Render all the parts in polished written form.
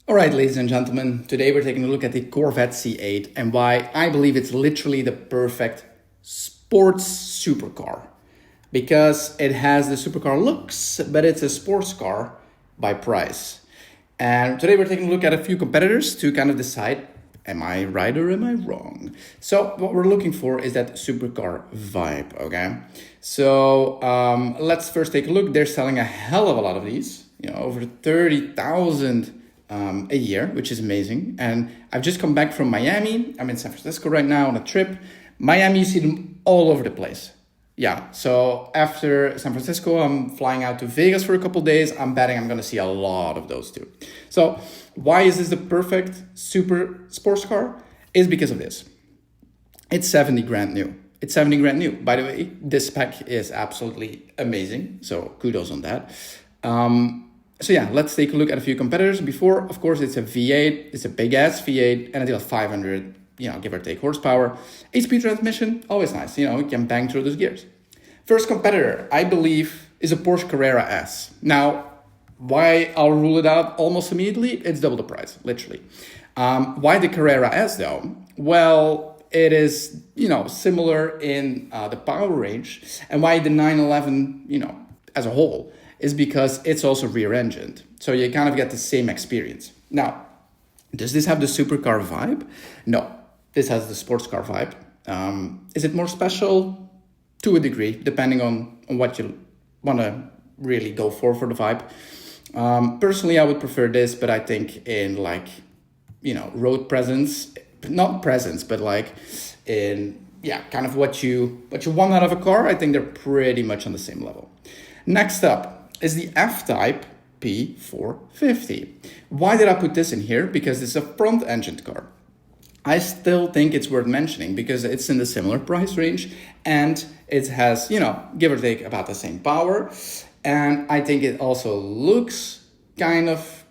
All right, ladies and gentlemen, today we're taking a look at the Corvette C8 and why I believe it's literally the perfect sports supercar. Because it has the supercar looks, but it's a sports car by price. And today we're taking a look at a few competitors to kind of decide, am I right or am I wrong? So what we're looking for is that supercar vibe, okay? So let's first take a look. They're selling a hell of a lot of these, over 30,000 a year, which is amazing. And I've just come back from Miami. I'm in San Francisco right now on a trip. Miami, you see them all over the place. Yeah, so after San Francisco, I'm flying out to Vegas for a couple days. I'm betting I'm going to see a lot of those too. So why is this the perfect super sports car? Is because of this. It's 70 grand new. It's 70 grand new. By the way, this spec is absolutely amazing. So kudos on that. So yeah, let's take a look at a few competitors. Before, of course, it's a V8. It's a big ass V8 and it's got 500, give or take horsepower. 8-speed transmission, always nice. You can bang through those gears. First competitor, I believe, is a Porsche Carrera S. Now, why I'll rule it out almost immediately? It's double the price, literally. Why the Carrera S though? Well, it is, similar in the power range. And why the 911, as a whole, is because it's also rear-engined. So you kind of get the same experience. Now, does this have the supercar vibe? No, this has the sports car vibe. Is it more special? To a degree, depending on what you want to really go for the vibe. Personally, I would prefer this, but I think in road presence, not presence, but kind of what you want out of a car, I think they're pretty much on the same level. Next up is the F-Type P450. Why did I put this in here? Because it's a front-engined car. I still think it's worth mentioning because it's in the similar price range and it has, give or take about the same power. And I think it also looks kind of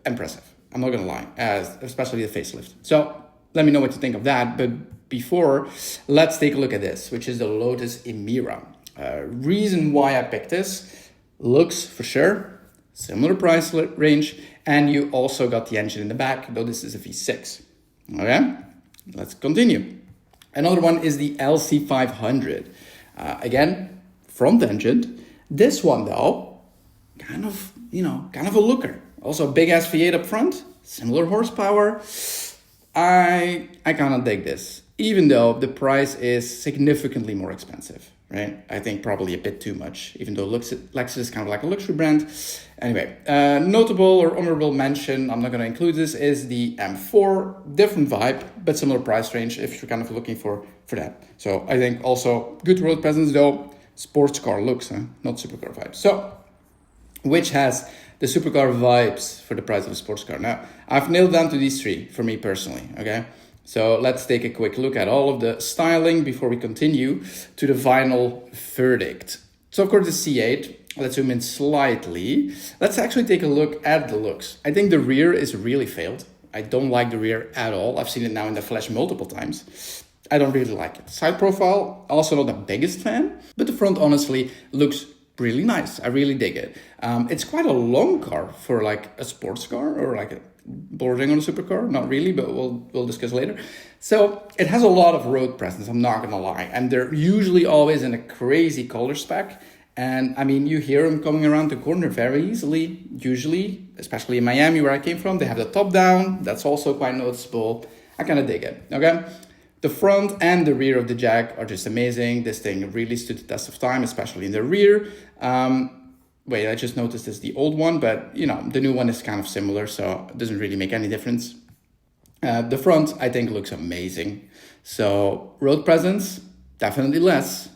impressive. I'm not going to lie, especially the facelift. So let me know what you think of that. But before, let's take a look at this, which is the Lotus Emira. Reason why I picked this, looks for sure, similar price range, and you also got the engine in the back, though this is a V6. Okay, let's continue. Another one is the LC500. Again, front engine. This one though, kind of a looker. Also a big ass V8 up front, similar horsepower. I kind of dig this, even though the price is significantly more expensive. Right? I think probably a bit too much, even though Lexus is kind of like a luxury brand. Anyway, notable or honorable mention, I'm not going to include this, is the M4. Different vibe, but similar price range if you're kind of looking for that. So I think also good road presence, though sports car looks, not supercar vibes. So which has the supercar vibes for the price of a sports car? Now, I've nailed down to these three for me personally, okay? So let's take a quick look at all of the styling before we continue to the final verdict. So of course the C8, let's zoom in slightly. Let's actually take a look at the looks. I think the rear is really failed. I don't like the rear at all. I've seen it now in the flesh multiple times. I don't really like it. Side profile, also not the biggest fan, but the front honestly looks really nice. I really dig it. It's quite a long car for like a sports car or like a bordering on a supercar, not really, but we'll discuss later. So it has a lot of road presence, I'm not gonna lie, and they're usually always in a crazy color spec. And I mean, you hear them coming around the corner very easily. Usually, especially in Miami where I came from, they have the top down. That's also quite noticeable. I kind of dig it. Okay, the front and the rear of the Jag are just amazing. This thing really stood the test of time, especially in the rear. Wait, I just noticed this is the old one, but the new one is kind of similar, so it doesn't really make any difference. The front, I think, looks amazing. So road presence, definitely less.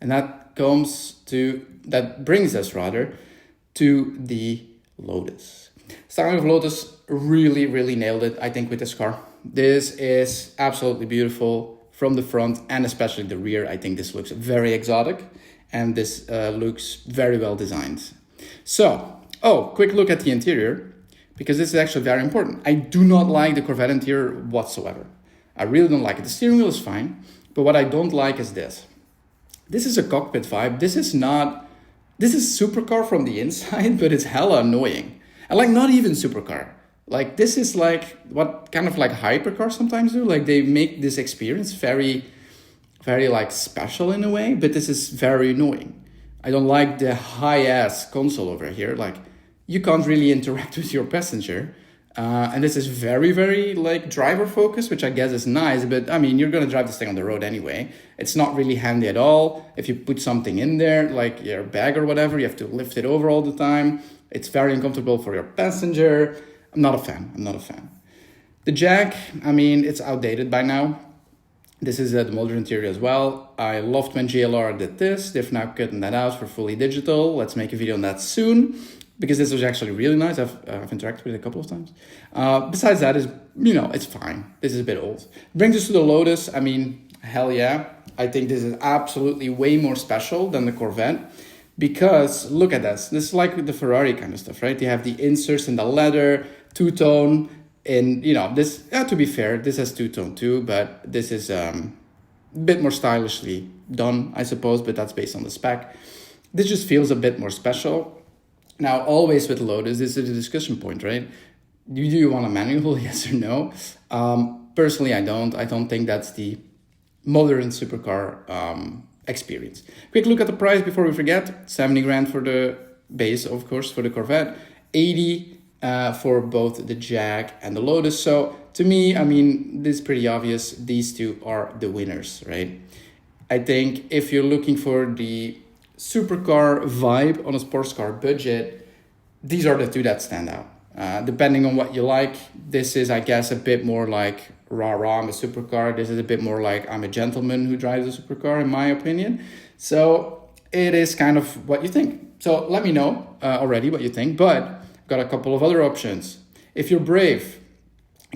And that brings us to the Lotus. Styling of Lotus really, really nailed it, I think, with this car. This is absolutely beautiful from the front and especially the rear. I think this looks very exotic. And this looks very well designed. So, quick look at the interior, because this is actually very important. I do not like the Corvette interior whatsoever. I really don't like it. The steering wheel is fine, but what I don't like is this. This is a cockpit vibe. This is supercar from the inside, but it's hella annoying. And not even supercar. Like this is like what kind of like hypercars sometimes do. Like they make this experience very, very like special in a way, but this is very annoying. I don't like the high ass console over here. Like you can't really interact with your passenger. And this is very, very like driver focused, which I guess is nice, but I mean, you're going to drive this thing on the road anyway. It's not really handy at all. If you put something in there, like your bag or whatever, you have to lift it over all the time. It's very uncomfortable for your passenger. I'm not a fan. The jack, I mean, it's outdated by now. This is the motor interior as well. I loved when GLR did this. They've now cutting that out for fully digital. Let's make a video on that soon, because this was actually really nice. I've interacted with it a couple of times. Besides that, it's fine. This is a bit old. Brings us to the Lotus. I mean, hell yeah. I think this is absolutely way more special than the Corvette, because look at this. This is like the Ferrari kind of stuff, right? You have the inserts in the leather, two-tone. And, this, to be fair, this has two-tone too, but this is a bit more stylishly done, I suppose, but that's based on the spec. This just feels a bit more special. Now, always with Lotus, this is a discussion point, right? Do you want a manual, yes or no? Personally, I don't. I don't think that's the modern supercar experience. Quick look at the price before we forget. 70 grand for the base, of course, for the Corvette. 80 for both the Jag and the Lotus. So to me, I mean, this is pretty obvious. These two are the winners, right? I think if you're looking for the supercar vibe on a sports car budget, these are the two that stand out. Depending on what you like, this is, I guess, a bit more like rah-rah, I'm a supercar. This is a bit more like I'm a gentleman who drives a supercar, in my opinion. So it is kind of what you think. So let me know already what you think, but got a couple of other options. If you're brave,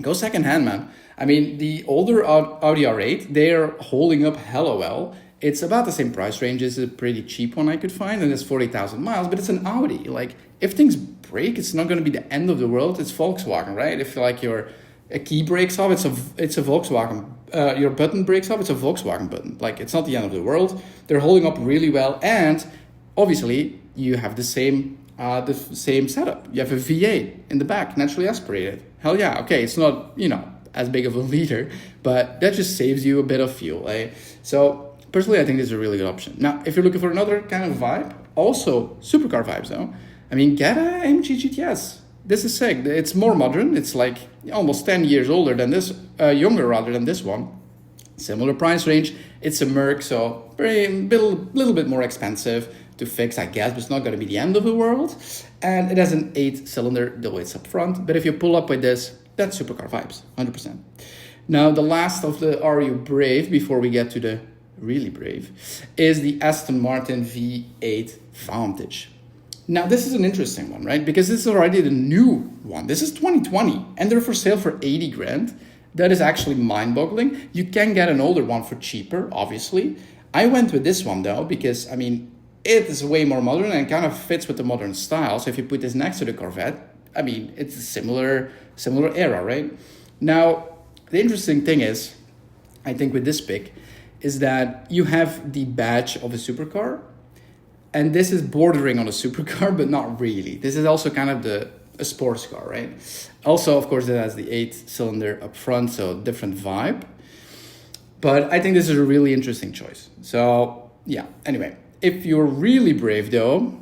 go secondhand, man. I mean, the older Audi R8, they're holding up hella well. It's about the same price range. It's a pretty cheap one I could find, and it's 40,000 miles, but it's an Audi. Like, if things break, it's not going to be the end of the world. It's Volkswagen, right? If like your a key breaks off, it's a Volkswagen. Your button breaks off, it's a Volkswagen button. Like, it's not the end of the world. They're holding up really well, and obviously you have the same setup. You have a V8 in the back, naturally aspirated. Hell yeah. Okay, it's not, as big of a liter, but that just saves you a bit of fuel, eh? So personally, I think this is a really good option. Now, if you're looking for another kind of vibe, also supercar vibes though, I mean, get a AMG GTS. This is sick. It's more modern. It's like almost 10 years older than this, younger rather than this one. Similar price range. It's a Merc, so little bit more expensive to fix, I guess, but it's not going to be the end of the world. And it has an 8-cylinder, though it's up front. But if you pull up with this, that's supercar vibes, 100%. Now, the last of the Are You Brave, before we get to the really brave, is the Aston Martin V8 Vantage. Now, this is an interesting one, right? Because this is already the new one. This is 2020, and they're for sale for 80 grand. That is actually mind-boggling. You can get an older one for cheaper, obviously. I went with this one, though, because, I mean, it is way more modern and kind of fits with the modern style. So if you put this next to the Corvette, I mean, it's a similar era, right? Now, the interesting thing is, I think with this pick, is that you have the badge of a supercar, and this is bordering on a supercar, but not really. This is also kind of a sports car, right? Also, of course, it has the 8-cylinder up front, so different vibe. But I think this is a really interesting choice. So, yeah, anyway. If you're really brave, though,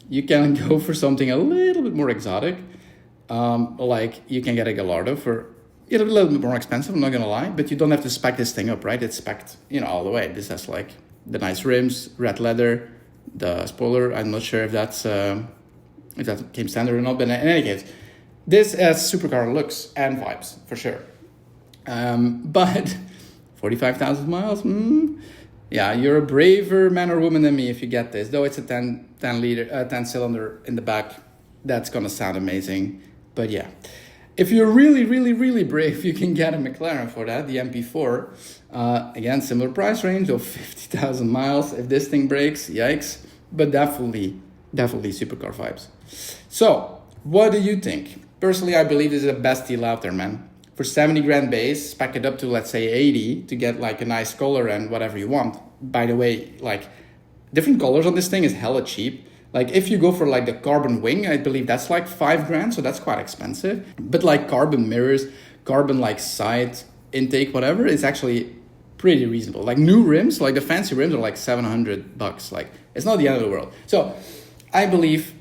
you can go for something a little bit more exotic. Like you can get a Gallardo for a little bit more expensive, I'm not going to lie. But you don't have to spec this thing up, right? It's spec'd, all the way. This has like the nice rims, red leather, the spoiler. I'm not sure if that came standard or not. But in any case, this has supercar looks and vibes, for sure. But 45,000 miles, yeah, you're a braver man or woman than me if you get this. Though it's a 10 cylinder in the back, that's gonna sound amazing. But yeah, if you're really, really, really brave, you can get a McLaren for that, the MP4. Again, similar price range of 50,000 miles. If this thing breaks, yikes. But definitely supercar vibes. So, what do you think? Personally, I believe this is the best deal out there, man. For 70 grand base, spec it up to, let's say, 80 to get like a nice color and whatever you want. By the way, like different colors on this thing is hella cheap. Like if you go for like the carbon wing, I believe that's like 5 grand, so that's quite expensive. But like carbon mirrors, carbon like side intake, whatever, is actually pretty reasonable. Like new rims, like the fancy rims are like $700. Like it's not the end of the world. So I believe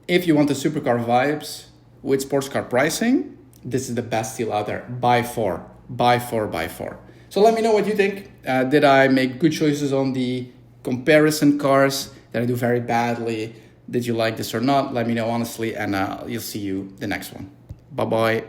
if you want the supercar vibes with sports car pricing, this is the best deal out there by far, by far, by far. So let me know what you think. Did I make good choices on the comparison cars? Did I do very badly? Did you like this or not? Let me know honestly, and you'll see you the next one. Bye-bye.